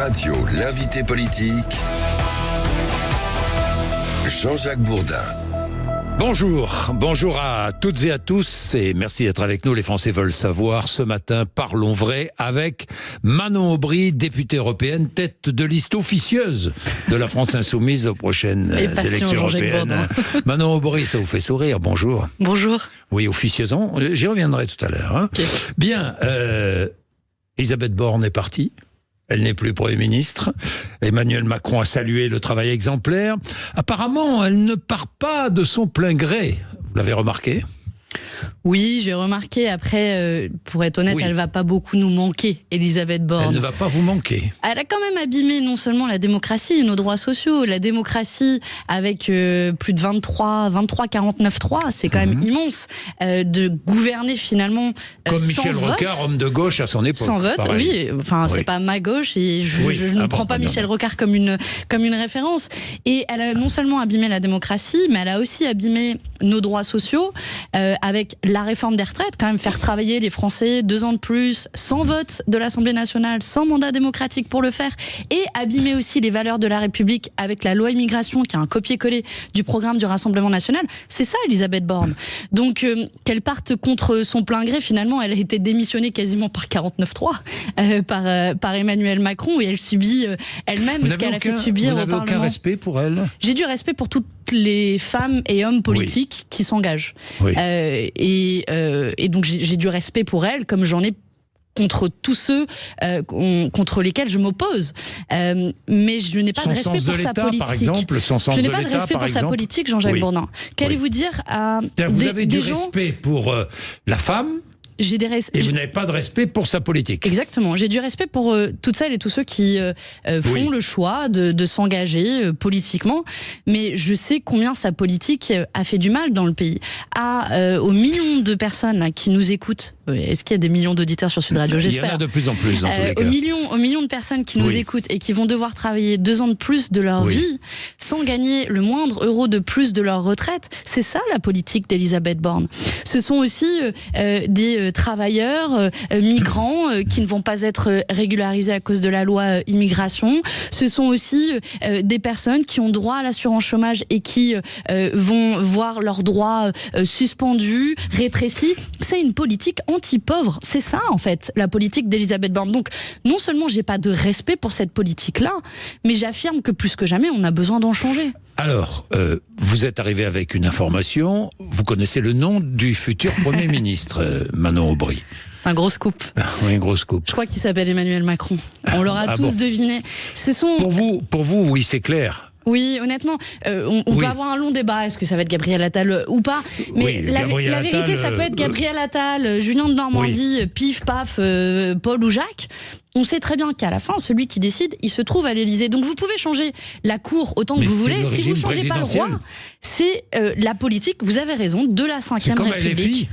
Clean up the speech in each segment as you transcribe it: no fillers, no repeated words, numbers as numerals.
Radio, l'invité politique, Jean-Jacques Bourdin. Bonjour à toutes et à tous et merci d'être avec nous. Les Français veulent savoir. Ce matin, parlons vrai avec Manon Aubry, députée européenne, tête de liste officieuse de la France Insoumise aux prochaines élections européennes. Manon Aubry, ça vous fait sourire. Bonjour. Bonjour. Oui, officieusement. J'y reviendrai tout à l'heure. Hein. Okay. Bien, Elisabeth Borne est partie. Elle n'est plus Premier ministre. Emmanuel Macron a salué le travail exemplaire. Apparemment, elle ne part pas de son plein gré. Vous l'avez remarqué ? Oui, j'ai remarqué. Après, pour être honnête, elle ne va pas beaucoup nous manquer, Elisabeth Borne. Elle ne va pas vous manquer. Elle a quand même abîmé non seulement la démocratie, nos droits sociaux. La démocratie avec plus de 49-3, c'est quand même immense. De gouverner finalement comme Michel vote, Rocard, homme de gauche à son époque. Sans vote, pareil. oui. Enfin, c'est pas ma gauche et je ne prends pas Michel Rocard comme une référence. Et elle a non seulement abîmé la démocratie, mais elle a aussi abîmé nos droits sociaux avec la réforme des retraites, quand même faire travailler les Français 2 ans de plus, sans vote de l'Assemblée nationale, sans mandat démocratique pour le faire, et abîmer aussi les valeurs de la République avec la loi immigration, qui est un copier-coller du programme du Rassemblement national. C'est ça, Elisabeth Borne. Donc, qu'elle parte contre son plein gré, finalement, elle a été démissionnée quasiment par 49-3 par Emmanuel Macron, et elle subit elle-même ce qu'elle a fait subir au Parlement. Vous n'avez aucun respect pour elle ? J'ai du respect pour toutes les femmes et hommes politiques qui s'engagent. Oui. Et donc j'ai du respect pour elle, comme j'en ai contre tous ceux contre lesquels je m'oppose. Mais je n'ai pas de respect pour sa politique. Par exemple, je n'ai pas de respect pour sa politique, Jean-Jacques Bourdin. Qu'allez-vous dire à vous avez du respect pour la femme ? Et vous n'avez pas de respect pour sa politique. Exactement. J'ai du respect pour toutes celles et tous ceux qui font le choix de s'engager politiquement. Mais je sais combien sa politique a fait du mal dans le pays. Aux millions de personnes là, qui nous écoutent. Est-ce qu'il y a des millions d'auditeurs sur Sud Radio ? J'espère. Il y en a de plus en plus, dans tous les cas. Aux millions de personnes qui nous écoutent et qui vont devoir travailler 2 ans de plus de leur vie sans gagner le moindre euro de plus de leur retraite. C'est ça la politique d'Elisabeth Borne. Ce sont aussi des travailleurs migrants qui ne vont pas être régularisés à cause de la loi immigration. Ce sont aussi des personnes qui ont droit à l'assurance chômage et qui vont voir leurs droits suspendus, rétrécis. C'est une politique anti-pauvre. C'est ça, en fait, la politique d'Elisabeth Borne. Donc, non seulement j'ai pas de respect pour cette politique-là, mais j'affirme que plus que jamais, on a besoin d'en changer. Alors, vous êtes arrivé avec une information. Vous connaissez le nom du futur Premier ministre, Manon Aubry. Un gros scoop. Oui, un gros scoop. Je crois qu'il s'appelle Emmanuel Macron. On l'aura tous deviné. Pour vous, oui, c'est clair. Oui, honnêtement, on peut avoir un long débat. Est-ce que ça va être Gabriel Attal ou pas ? Mais la vérité, ça peut être Gabriel Attal, Julien de Normandie, Pif, Paf, Paul ou Jacques. On sait très bien qu'à la fin, celui qui décide, il se trouve à l'Élysée. Donc vous pouvez changer la cour autant que vous voulez. Si vous ne changez pas le roi, c'est la politique, vous avez raison, de la Ve République.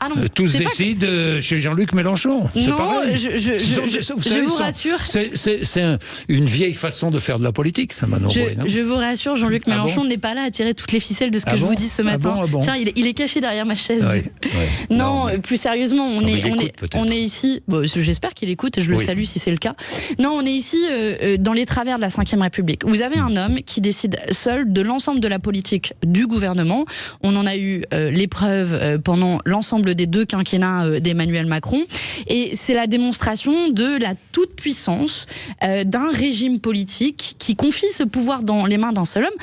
Ah non, tous décident chez Jean-Luc Mélenchon. Non, je vous rassure. C'est une vieille façon de faire de la politique, ça, Manon. Je vous rassure, Jean-Luc Mélenchon n'est pas là à tirer toutes les ficelles de ce que je vous dis ce matin. Tiens, il est caché derrière ma chaise. Non, plus sérieusement, on est ici. Bon, j'espère qu'il écoute et je le salue si c'est le cas. Non, on est ici dans les travers de la Ve République. Vous avez un homme qui décide seul de l'ensemble de la politique du gouvernement. On en a eu l'épreuve pendant l'ensemble des 2 quinquennats d'Emmanuel Macron, et c'est la démonstration de la toute-puissance d'un régime politique qui confie ce pouvoir dans les mains d'un seul homme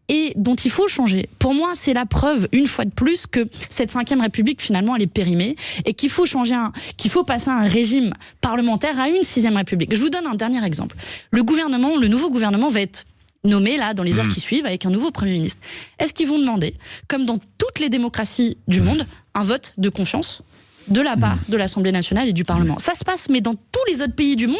et dont il faut changer. Pour moi, c'est la preuve, une fois de plus, que cette Ve République, finalement, elle est périmée et qu'il faut passer à un régime parlementaire, à une Sixième République. Je vous donne un dernier exemple. Le nouveau gouvernement va être nommé là dans les heures qui suivent avec un nouveau Premier ministre. Est-ce qu'ils vont demander, comme dans toutes les démocraties du monde, un vote de confiance de la part de l'Assemblée nationale et du Parlement? Ça se passe, mais dans tous les autres pays du monde.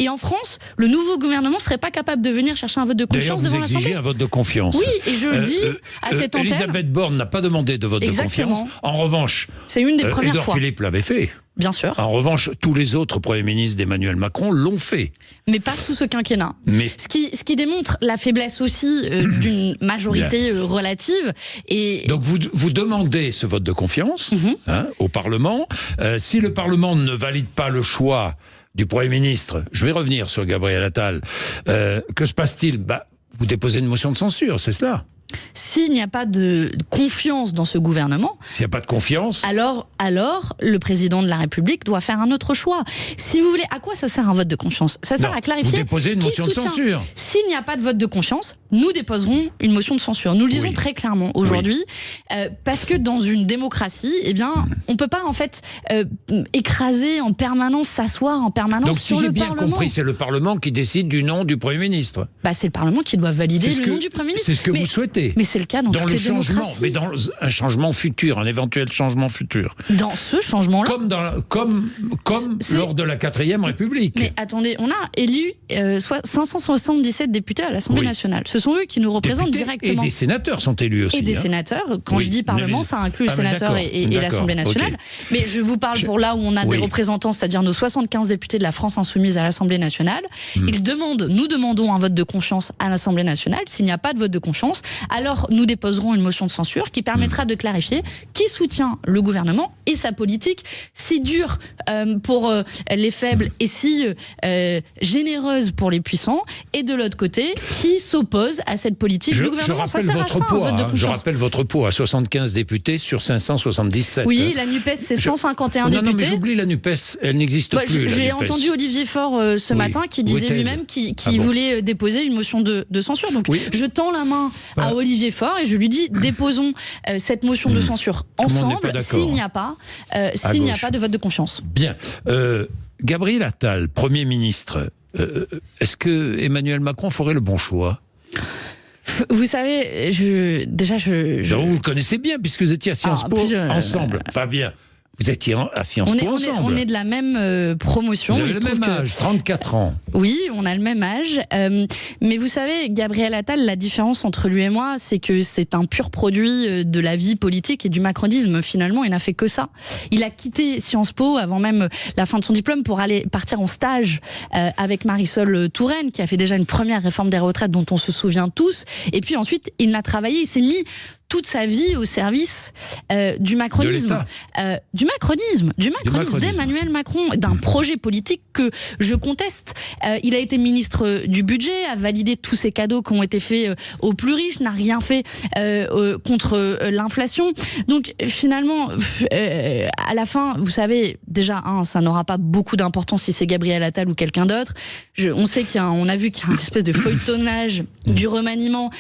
Et en France, le nouveau gouvernement ne serait pas capable de venir chercher un vote de confiance devant l'Assemblée. Vous exigez un vote de confiance. Oui, et je le dis à cette antenne. Elisabeth Borne n'a pas demandé de vote de confiance. En revanche, c'est une des premières Édouard fois. Philippe l'avait fait. Bien sûr. En revanche, tous les autres premiers ministres d'Emmanuel Macron l'ont fait. Mais pas sous ce quinquennat. Mais... Ce qui démontre la faiblesse aussi d'une majorité relative. Et... Donc vous demandez ce vote de confiance au Parlement. Si le Parlement ne valide pas le choix du Premier ministre. Je vais revenir sur Gabriel Attal. Que se passe-t-il? Vous déposez une motion de censure, c'est cela? S'il n'y a pas de confiance dans ce gouvernement... S'il n'y a pas de confiance... Alors, le président de la République doit faire un autre choix. Si vous voulez, à quoi ça sert un vote de confiance? Ça sert à clarifier... Vous déposez une motion de censure. S'il n'y a pas de vote de confiance, nous déposerons une motion de censure. Nous le disons très clairement aujourd'hui, parce que dans une démocratie, on ne peut pas en fait écraser en permanence, s'asseoir en permanence sur le Parlement. Donc si j'ai bien compris, c'est le Parlement qui décide du nom du Premier ministre. C'est le Parlement qui doit valider le nom du Premier ministre. C'est ce que vous souhaitez. Mais c'est le cas dans toutes les démocraties. Mais dans un changement futur, un éventuel changement futur. Dans ce changement-là. Comme lors de la 4e République. Mais attendez, on a élu 577 députés à l'Assemblée nationale. Ce sont eux qui nous représentent directement. Et des sénateurs sont élus aussi. Et des sénateurs. Quand je dis Parlement, ça inclut le sénateur et l'Assemblée nationale. Okay. Mais je vous parle pour là où on a des représentants, c'est-à-dire nos 75 députés de la France insoumise à l'Assemblée nationale. Nous demandons un vote de confiance à l'Assemblée nationale. S'il n'y a pas de vote de confiance, alors nous déposerons une motion de censure qui permettra de clarifier qui soutient le gouvernement et sa politique si dure pour les faibles et si généreuse pour les puissants, et de l'autre côté, qui s'oppose à cette politique du gouvernement. Ça sert à ça, un vote de confiance. Je rappelle votre poids, à 75 députés sur 577. Oui, la NUPES, c'est 151 députés. Non, mais j'oublie la NUPES, elle n'existe plus. J'ai entendu Olivier Faure ce matin qui disait lui-même qu'il voulait déposer une motion de censure. Donc je tends la main à Olivier Faure et je lui dis déposons cette motion de censure ensemble s'il n'y a pas de vote de confiance. Bien. Gabriel Attal, Premier ministre, est-ce que Emmanuel Macron ferait le bon choix? Vous savez, vous le connaissez bien puisque vous étiez à Sciences Po ensemble. Enfin bien. Vous étiez à Sciences Po ensemble. On est de la même promotion. Vous avez le même âge, 34 ans. Oui, on a le même âge. Mais vous savez, Gabriel Attal, la différence entre lui et moi, c'est que c'est un pur produit de la vie politique et du macronisme. Finalement, il n'a fait que ça. Il a quitté Sciences Po avant même la fin de son diplôme pour aller partir en stage avec Marisol Touraine, qui a fait déjà une première réforme des retraites dont on se souvient tous. Et puis ensuite, il n'a travaillé, il s'est mis toute sa vie au service du macronisme. Du macronisme d'Emmanuel Macron, d'un projet politique que je conteste. Il a été ministre du budget, a validé tous ces cadeaux qui ont été faits aux plus riches, n'a rien fait contre l'inflation. Donc finalement, à la fin, vous savez, déjà, ça n'aura pas beaucoup d'importance si c'est Gabriel Attal ou quelqu'un d'autre. On sait on a vu qu'il y a une espèce de feuilletonnage, du remaniement,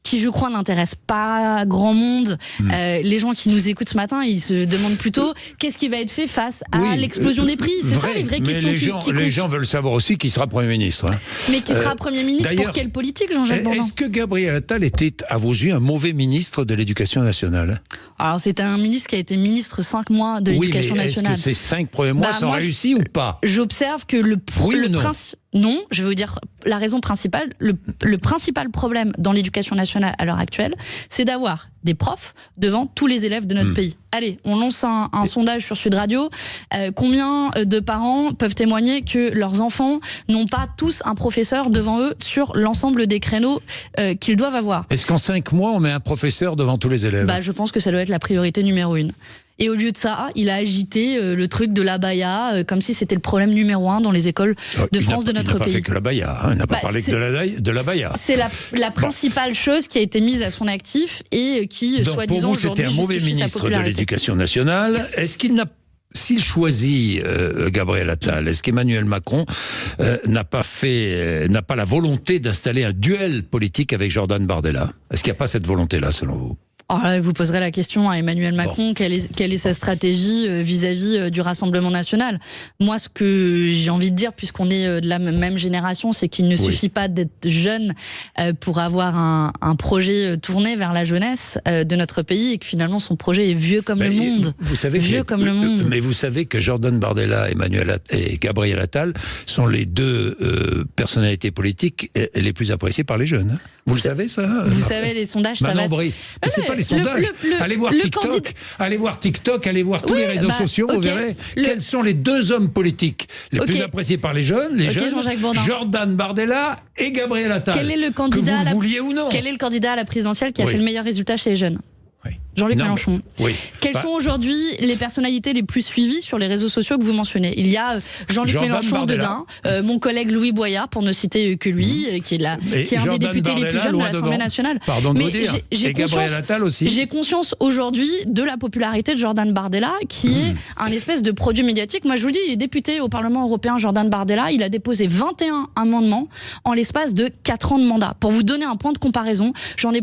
qui, je crois, n'intéresse pas grand monde. Les gens qui nous écoutent ce matin, ils se demandent plutôt qu'est-ce qui va être fait face à l'explosion des prix. C'est ça les vraies questions qui les gens veulent savoir aussi qui sera Premier ministre. Mais qui sera Premier ministre pour quelle politique, Jean-Jacques Bourdin? Est-ce que Gabriel Attal était, à vos yeux, un mauvais ministre de l'Éducation nationale? Alors, c'est un ministre qui a été ministre 5 mois de l'Éducation nationale. Est-ce que ces 5 premiers mois sont réussis ou pas? J'observe que le principe... Non, je vais vous dire la raison principale. Le principal problème dans l'éducation nationale à l'heure actuelle, c'est d'avoir des profs devant tous les élèves de notre pays. Allez, on lance un sondage sur Sud Radio. Combien de parents peuvent témoigner que leurs enfants n'ont pas tous un professeur devant eux sur l'ensemble des créneaux qu'ils doivent avoir? Est-ce qu'en 5 mois, on met un professeur devant tous les élèves? Je pense que ça doit être la priorité numéro 1. Et au lieu de ça, il a agité le truc de l'abaya, comme si c'était le problème numéro 1 dans les écoles de France de notre pays. Il n'a pas fait que l'abaya, il n'a pas parlé que de l'abaya. C'est la principale chose qui a été mise à son actif et qui, soi-disant, aujourd'hui, justifie sa popularité. Donc pour vous, c'était un mauvais ministre de l'Éducation nationale. Est-ce qu'il n'a S'il choisit Gabriel Attal, est-ce qu'Emmanuel Macron n'a pas la volonté d'installer un duel politique avec Jordan Bardella? Est-ce qu'il n'y a pas cette volonté-là, selon vous? Alors là, vous poserez la question à Emmanuel Macron, quelle est sa stratégie vis-à-vis du Rassemblement national? Moi, ce que j'ai envie de dire, puisqu'on est de la même génération, c'est qu'il ne suffit pas d'être jeune pour avoir un projet tourné vers la jeunesse de notre pays, et que finalement son projet est vieux comme le monde. Vous savez mais vous savez que Jordan Bardella et Gabriel Attal sont les deux personnalités politiques les plus appréciées par les jeunes. Vous le savez, ça? Vous savez, les sondages, ça va... C'est pas les sondages. Allez voir TikTok, allez voir tous les réseaux sociaux, vous verrez quels sont les deux hommes politiques les plus appréciés par les jeunes, Jordan Bardella et Gabriel Attal. Quel est le candidat que vous le vouliez ou non. Quel est le candidat à la présidentielle qui a fait le meilleur résultat chez les jeunes? Jean-Luc Mélenchon. Oui. Quelles sont aujourd'hui les personnalités les plus suivies sur les réseaux sociaux que vous mentionnez? Il y a Jean-Luc Mélenchon de Dain, mon collègue Louis Boyard, pour ne citer que lui, qui est un des députés les plus jeunes de l'Assemblée nationale. Pardon de vous dire. Et Gabriel Attal aussi. J'ai conscience aujourd'hui de la popularité de Jordan Bardella, qui est un espèce de produit médiatique. Moi, je vous dis, il est député au Parlement européen, Jordan Bardella. Il a déposé 21 amendements en l'espace de 4 ans de mandat. Pour vous donner un point de comparaison, j'en ai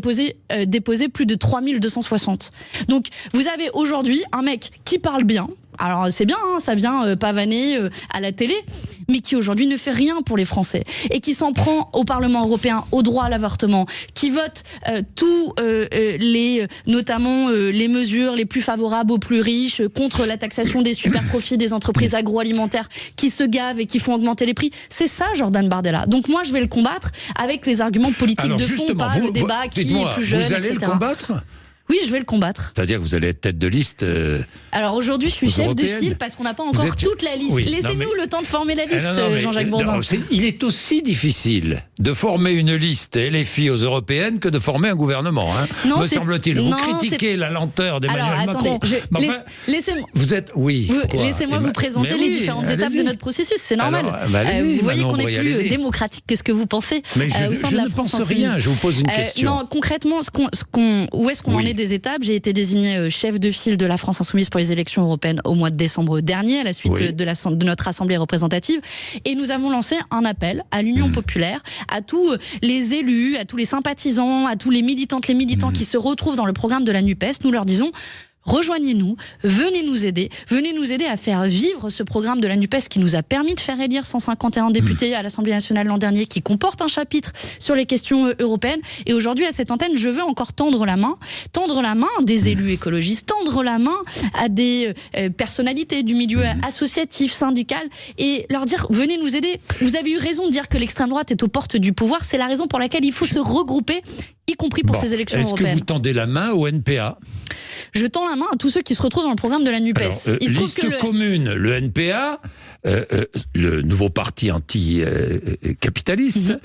déposé plus de 3260. Donc, vous avez aujourd'hui un mec qui parle bien. Alors c'est bien, hein, ça vient pavaner à la télé, mais qui aujourd'hui ne fait rien pour les Français et qui s'en prend au Parlement européen au droit à l'avortement, qui vote notamment les mesures les plus favorables aux plus riches, contre la taxation des super profits des entreprises agroalimentaires qui se gavent et qui font augmenter les prix. C'est ça Jordan Bardella. Donc moi je vais le combattre avec les arguments politiques de fond, pas le débat qui est plus jeune, vous allez etc. le combattre ? Oui, je vais le combattre. C'est-à-dire que vous allez être tête de liste Alors aujourd'hui, je suis chef de file parce qu'on n'a pas encore toute la liste. Oui, laissez-nous le temps de former la liste, Jean-Jacques Bourdin. Il est aussi difficile de former une liste LFI aux européennes que de former un gouvernement. Hein, me semble-t-il. Vous critiquez la lenteur d'Emmanuel Macron. Laissez-moi. Vous êtes. Oui. Laissez-moi vous présenter les différentes étapes de notre processus. C'est normal. Vous voyez qu'on est plus démocratique que ce que vous pensez au sein de la France. Je ne pense rien. Je vous pose une question. Non, concrètement, où est-ce qu'on en est des étapes? J'ai été désigné chef de file de la France Insoumise pour les élections européennes au mois de décembre dernier, à la suite de notre assemblée représentative. Et nous avons lancé un appel à l'Union populaire, à tous les élus, à tous les sympathisants, à tous les militantes, les militants qui se retrouvent dans le programme de la NUPES. Nous leur disons: rejoignez-nous, venez nous aider à faire vivre ce programme de la NUPES qui nous a permis de faire élire 151 députés à l'Assemblée nationale l'an dernier, qui comporte un chapitre sur les questions européennes. Et aujourd'hui, à cette antenne, je veux encore tendre la main des élus écologistes, tendre la main à des personnalités du milieu associatif, syndical, et leur dire: venez nous aider. Vous avez eu raison de dire que l'extrême droite est aux portes du pouvoir. C'est la raison pour laquelle il faut se regrouper, y compris pour ces élections européennes. Est-ce que vous tendez la main au NPA ? Je tends la main à tous ceux qui se retrouvent dans le programme de la NUPES. Alors, liste commune, le NPA, le nouveau parti anti-capitaliste,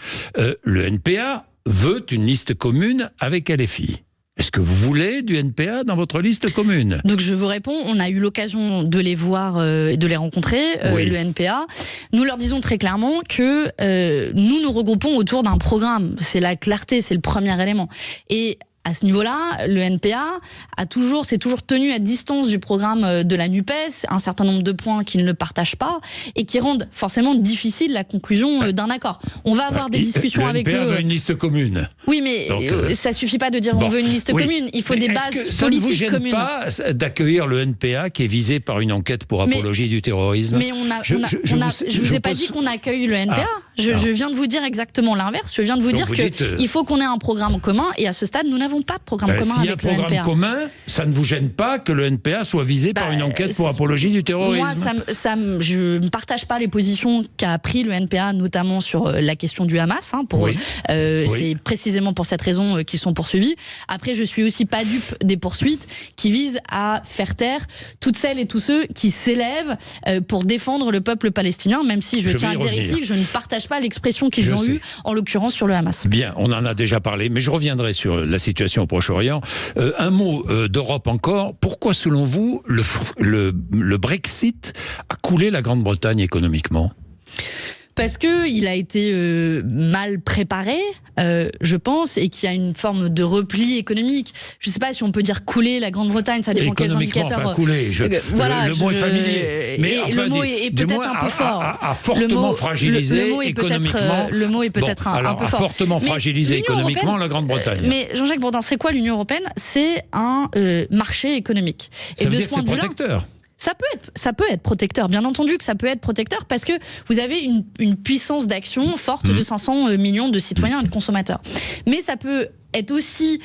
le NPA veut une liste commune avec LFI. Est-ce que vous voulez du NPA dans votre liste commune? Donc je vous réponds, on a eu l'occasion de les voir, de les rencontrer, le NPA. Nous leur disons très clairement que nous nous regroupons autour d'un programme. C'est la clarté, c'est le premier élément. Et à ce niveau-là, le NPA s'est toujours tenu à distance du programme de la NUPES, un certain nombre de points qu'il ne partage pas et qui rendent forcément difficile la conclusion d'un accord. On va avoir des discussions avec eux. Le NPA veut une liste commune. Oui, mais ça suffit pas de dire on veut une liste commune. Il faut des bases politiques communes. Ça ne vous gêne pas d'accueillir le NPA qui est visé par une enquête pour apologie du terrorisme? Mais je vous ai pas dit qu'on accueille le NPA. Je viens de vous dire exactement l'inverse. Je viens de vous dire qu'il faut qu'on ait un programme commun, et à ce stade, nous n'avons pas de programme commun avec le NPA. S'il y a un programme commun, ça ne vous gêne pas que le NPA soit visé par une enquête pour apologie du terrorisme? Moi, je ne partage pas les positions qu'a pris le NPA, notamment sur la question du Hamas. C'est précisément pour cette raison qu'ils sont poursuivis. Après, je suis aussi pas dupe des poursuites qui visent à faire taire toutes celles et tous ceux qui s'élèvent pour défendre le peuple palestinien, même si je tiens à dire ici que je ne partage pas l'expression qu'ils ont eue, en l'occurrence sur le Hamas. Bien, on en a déjà parlé, mais je reviendrai sur la situation au Proche-Orient. Un mot d'Europe encore. Pourquoi, selon vous, le Brexit a coulé la Grande-Bretagne économiquement? Parce qu'il a été mal préparé, je pense, et qu'il y a une forme de repli économique. Je ne sais pas si on peut dire couler la Grande-Bretagne, ça dépend quels indicateurs. Enfin, couler, le mot est familier. Mais le mot est peut-être un peu fort. A fortement fragilisé économiquement. Le mot est peut-être un peu fort. A fortement fragilisé économiquement la Grande-Bretagne. Mais Jean-Jacques Bourdin, c'est quoi l'Union européenne? C'est un marché économique. Ça veut dire que c'est protecteur. Ça peut être protecteur, bien entendu que ça peut être protecteur, parce que vous avez une puissance d'action forte de 500 millions de citoyens et de consommateurs. Mais ça peut aussi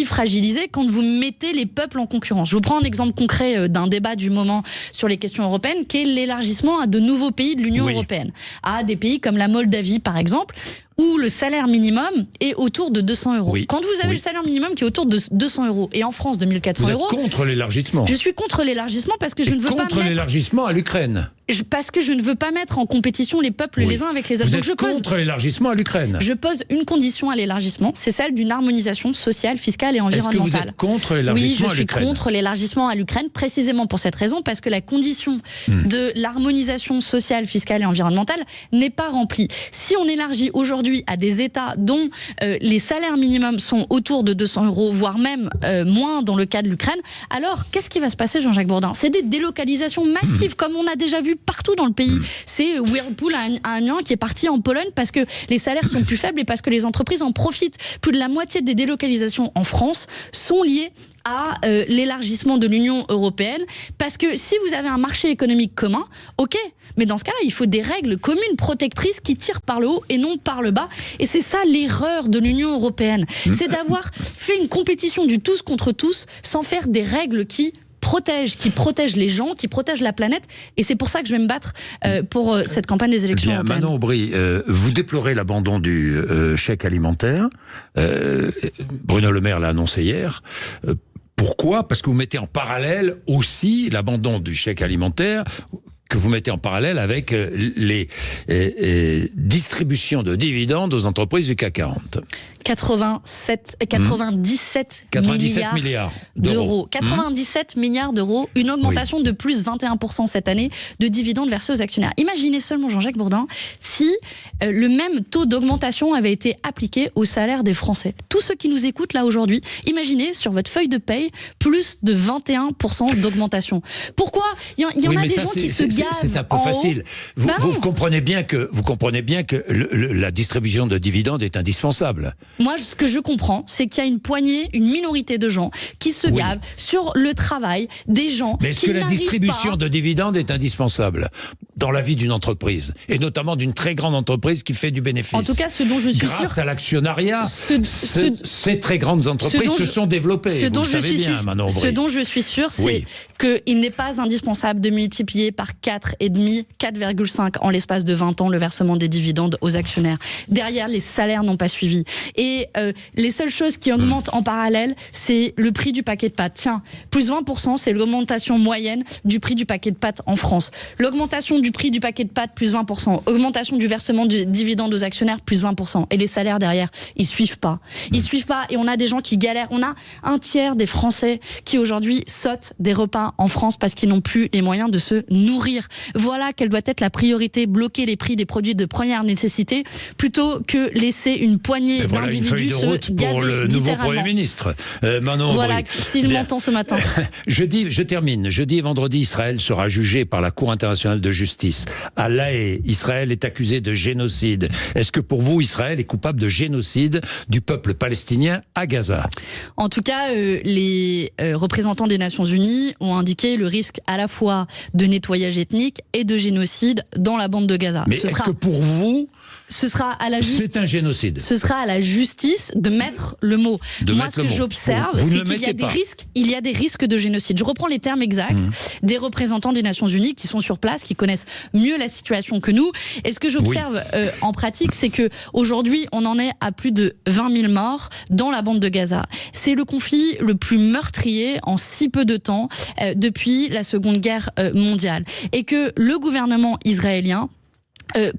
fragiliser quand vous mettez les peuples en concurrence. Je vous prends un exemple concret d'un débat du moment sur les questions européennes, qui est l'élargissement à de nouveaux pays de l'Union européenne, à des pays comme la Moldavie par exemple. où le salaire minimum est autour de 200 euros. Oui. Quand vous avez le salaire minimum qui est autour de 200 euros, et en France de 1400 euros... Vous êtes contre l'élargissement? Je suis contre l'élargissement parce que je ne veux pas mettre... contre l'élargissement à l'Ukraine? Parce que je ne veux pas mettre en compétition les peuples les uns avec les autres. Vous êtes contre l'élargissement à l'Ukraine? Je pose une condition à l'élargissement, c'est celle d'une harmonisation sociale, fiscale et environnementale. Est-ce que vous êtes contre l'élargissement à l'Ukraine? Oui, je suis contre l'élargissement à l'Ukraine, précisément pour cette raison, parce que la condition de l'harmonisation sociale, fiscale et environnementale n'est pas remplie. Si on élargit aujourd'hui à des États dont les salaires minimums sont autour de 200 euros, voire même moins dans le cas de l'Ukraine, alors qu'est-ce qui va se passer, Jean-Jacques Bourdin? C'est des délocalisations massives, comme on a déjà vu partout dans le pays. C'est Whirlpool à Amiens qui est parti en Pologne parce que les salaires sont plus faibles et parce que les entreprises en profitent. Plus de la moitié des délocalisations en France sont liées à l'élargissement de l'Union européenne, parce que si vous avez un marché économique commun, ok, mais dans ce cas-là, il faut des règles communes protectrices qui tirent par le haut et non par le bas. Et c'est ça l'erreur de l'Union européenne, c'est d'avoir fait une compétition du tous contre tous sans faire des règles qui protègent les gens, qui protègent la planète. Et c'est pour ça que je vais me battre pour cette campagne des élections européennes. Manon Aubry, vous déplorez l'abandon du chèque alimentaire. Bruno Le Maire l'a annoncé hier. Pourquoi? Parce que vous mettez en parallèle aussi l'abandon du chèque alimentaire, que vous mettez en parallèle avec les distributions de dividendes aux entreprises du CAC 40. 97 milliards d'euros. 97 milliards d'euros, une augmentation de plus 21% cette année de dividendes versés aux actionnaires. Imaginez seulement, Jean-Jacques Bourdin, si le même taux d'augmentation avait été appliqué au salaire des Français. Tous ceux qui nous écoutent là aujourd'hui, imaginez sur votre feuille de paye plus de 21% d'augmentation. Pourquoi? Il y en a des gens qui se gavent. C'est un peu facile. Vous comprenez bien que la distribution de dividendes est indispensable. Moi, ce que je comprends, c'est qu'il y a une minorité de gens qui se gavent sur le travail des gens. Mais est-ce que la distribution de dividendes est indispensable dans la vie d'une entreprise, et notamment d'une très grande entreprise qui fait du bénéfice? En tout cas, ce dont je suis sûr... Grâce à l'actionnariat, ces très grandes entreprises se sont développées. Ce dont je suis sûr, c'est qu'il n'est pas indispensable de multiplier par 4,5, 4,5 en l'espace de 20 ans le versement des dividendes aux actionnaires. Derrière, les salaires n'ont pas suivi. Et les seules choses qui augmentent en parallèle, c'est le prix du paquet de pâtes. Tiens, plus 20%, c'est l'augmentation moyenne du prix du paquet de pâtes en France. L'augmentation du prix du paquet de pâtes, plus 20%. Augmentation du versement du dividende aux actionnaires, plus 20%. Et les salaires derrière, ils suivent pas. Ils suivent pas, et on a des gens qui galèrent. On a un tiers des Français qui aujourd'hui sautent des repas en France parce qu'ils n'ont plus les moyens de se nourrir. Voilà quelle doit être la priorité, bloquer les prix des produits de première nécessité plutôt que laisser une poignée d'individus une feuille de route pour le nouveau Premier ministre. Manon Aubry. Voilà, s'il m'entend ce matin. Je termine. Jeudi et vendredi, Israël sera jugé par la Cour internationale de justice. À La Haye, Israël est accusé de génocide. Est-ce que pour vous, Israël est coupable de génocide du peuple palestinien à Gaza? En tout cas, les représentants des Nations Unies ont indiqué le risque à la fois de nettoyage ethnique et de génocide dans la bande de Gaza. Mais est-ce que pour vous, ce sera à la justice. C'est un génocide. Ce sera à la justice de mettre le mot. Moi, ce que j'observe, c'est qu'il y a des risques. Il y a des risques de génocide. Je reprends les termes exacts des représentants des Nations Unies qui sont sur place, qui connaissent mieux la situation que nous. Et ce que j'observe en pratique, c'est que aujourd'hui, on en est à plus de 20 000 morts dans la bande de Gaza. C'est le conflit le plus meurtrier en si peu de temps depuis la Seconde Guerre mondiale, et que le gouvernement israélien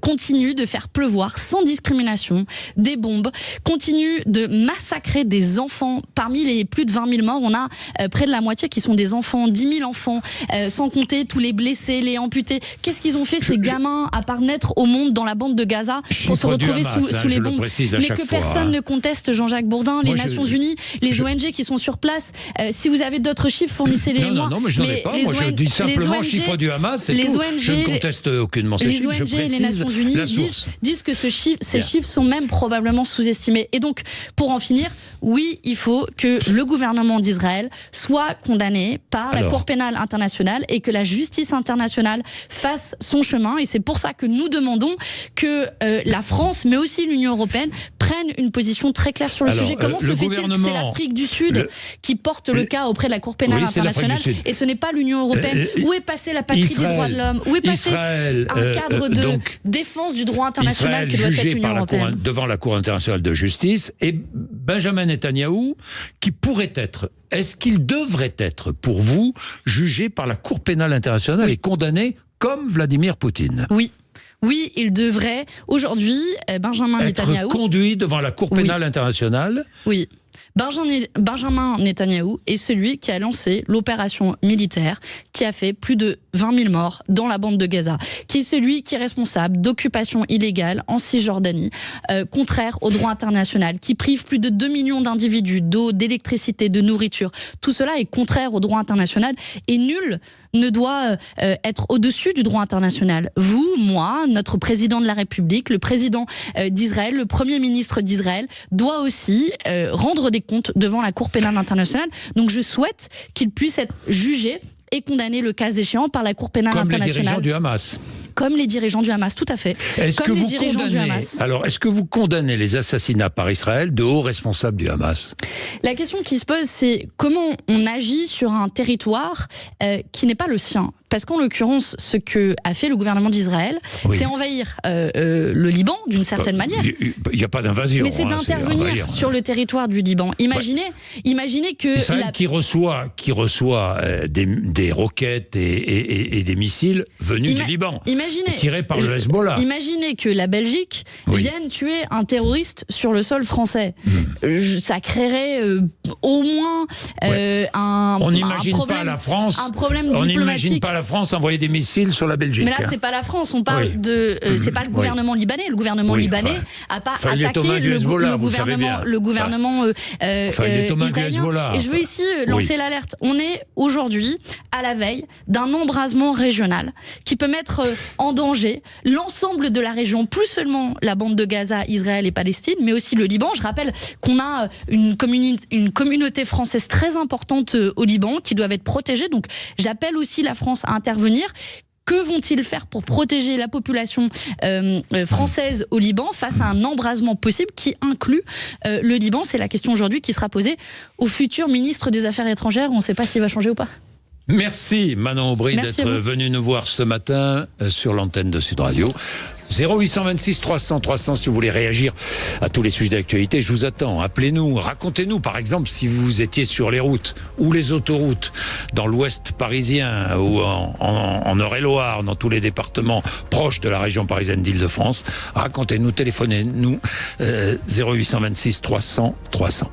continue de faire pleuvoir sans discrimination des bombes, continue de massacrer des enfants. Parmi les plus de 20 000 morts, on a près de la moitié qui sont des enfants, 10 000 enfants, sans compter tous les blessés, les amputés. Qu'est-ce qu'ils ont fait ces gamins, à part naître au monde dans la bande de Gaza, pour se retrouver sous les bombes? Mais que personne ne conteste, Jean-Jacques Bourdin, les Nations Unies, les ONG qui sont sur place. Si vous avez d'autres chiffres, fournissez-les moi. Non, mais je n'en ai pas. Moi, je dis simplement chiffre du Hamas, c'est tout. Je ne conteste aucunement ces chiffres. Les Nations Unies disent que ces chiffres sont même probablement sous-estimés. Et donc, pour en finir, oui, il faut que le gouvernement d'Israël soit condamné par la Cour pénale internationale et que la justice internationale fasse son chemin. Et c'est pour ça que nous demandons que la France, mais aussi l'Union européenne, prenne une position très claire sur le sujet. Comment se fait-il que c'est l'Afrique du Sud qui porte le cas auprès de la Cour pénale internationale et ce n'est pas l'Union européenne? Où est passée la patrie des droits de l'homme? Où est passé un cadre de défense du droit international qui doit être l'Union européenne? Devant la Cour internationale de justice, et Benjamin Netanyahou, qui pourrait être, est-ce qu'il devrait être, pour vous, jugé par la Cour pénale internationale et condamné comme Vladimir Poutine? Oui, il devrait, aujourd'hui, Benjamin Netanyahou... être conduit devant la Cour pénale internationale? Oui. Benjamin Netanyahou est celui qui a lancé l'opération militaire qui a fait plus de 20 000 morts dans la bande de Gaza, qui est celui qui est responsable d'occupation illégale en Cisjordanie, contraire au droit international, qui prive plus de 2 millions d'individus d'eau, d'électricité, de nourriture. Tout cela est contraire au droit international et nul ne doit être au-dessus du droit international. Vous, moi, notre président de la République, le président d'Israël, le premier ministre d'Israël, doit aussi rendre des comptes devant la Cour pénale internationale. Donc je souhaite qu'il puisse être jugé et condamné le cas échéant par la Cour pénale internationale. Comme les dirigeants du Hamas. Comme les dirigeants du Hamas, tout à fait. Est-ce que vous condamnez les assassinats par Israël de hauts responsables du Hamas? La question qui se pose, c'est comment on agit sur un territoire qui n'est pas le sien. Parce qu'en l'occurrence, ce que a fait le gouvernement d'Israël, c'est envahir le Liban d'une certaine manière. Il n'y a pas d'invasion. Mais c'est d'intervenir sur le territoire du Liban. Imaginez que... Israël qui reçoit des roquettes et des missiles venus du Liban. Tirés par le Hezbollah. Imaginez que la Belgique vienne tuer un terroriste sur le sol français. Ça créerait au moins un problème diplomatique. On n'imagine pas la France envoyer des missiles sur la Belgique. Mais là, c'est pas la France. On parle de. C'est pas le gouvernement libanais. Le gouvernement libanais a pas attaqué le gouvernement israélien. Et je veux ici lancer l'alerte. On est aujourd'hui à la veille d'un embrasement régional qui peut mettre en danger l'ensemble de la région, plus seulement la bande de Gaza, Israël et Palestine, mais aussi le Liban. Je rappelle qu'on a une communauté française très importante au Liban qui doivent être protégées. Donc j'appelle aussi la France à intervenir. Que vont-ils faire pour protéger la population française au Liban face à un embrasement possible qui inclut le Liban? C'est la question aujourd'hui qui sera posée au futur ministre des Affaires étrangères. On ne sait pas s'il va changer ou pas. Merci Manon Aubry d'être venue nous voir ce matin sur l'antenne de Sud Radio. 0826 300 300 si vous voulez réagir à tous les sujets d'actualité, je vous attends. Appelez-nous, racontez-nous par exemple si vous étiez sur les routes ou les autoroutes dans l'ouest parisien ou en Eure-et-Loire, dans tous les départements proches de la région parisienne d'Île-de-France. Racontez-nous, téléphonez-nous 0826 300 300.